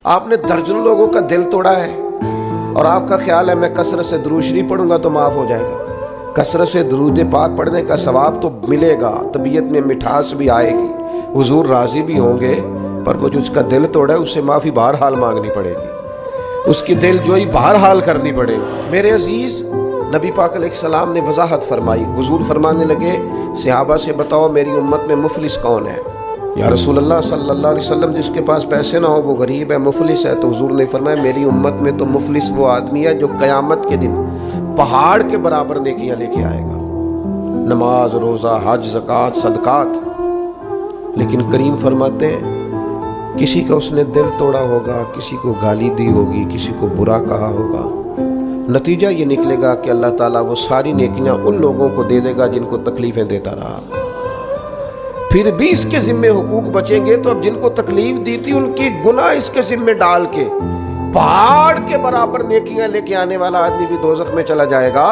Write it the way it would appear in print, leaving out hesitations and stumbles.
آپ نے درجن لوگوں کا دل توڑا ہے اور آپ کا خیال ہے میں کثرت سے درود شریف پڑھوں گا تو معاف ہو جائے گا۔ کثرت سے درود پاک پڑھنے کا ثواب تو ملے گا، طبیعت میں مٹھاس بھی آئے گی، حضور راضی بھی ہوں گے، پر وہ جو اس کا دل توڑا ہے اسے معافی بہرحال مانگنی پڑے گی، اس کی دل جوئی بہرحال کرنی پڑے گی۔ میرے عزیز، نبی پاک علیہ السلام نے وضاحت فرمائی۔ حضور فرمانے لگے صحابہ سے بتاؤ میری امت میں مفلس کون ہے؟ یا رسول اللہ صلی اللہ علیہ وسلم جس کے پاس پیسے نہ ہو وہ غریب ہے، مفلس ہے۔ تو حضور نے فرمایا میری امت میں تو مفلس وہ آدمی ہے جو قیامت کے دن پہاڑ کے برابر نیکیاں لے کے آئے گا، نماز، روزہ، حج، زکوٰۃ، صدقات، لیکن کریم فرماتے ہیں کسی کا اس نے دل توڑا ہوگا، کسی کو گالی دی ہوگی، کسی کو برا کہا ہوگا، نتیجہ یہ نکلے گا کہ اللہ تعالیٰ وہ ساری نیکیاں ان لوگوں کو دے دے گا جن کو تکلیفیں دیتا رہا، پھر بھی اس کے ذمے حقوق بچیں گے، تو اب جن کو تکلیف دی تھی ان کی گناہ اس کے ذمے ڈال کے پہاڑ کے برابر نیکیاں لے کے آنے والا آدمی بھی دوزخ میں چلا جائے گا۔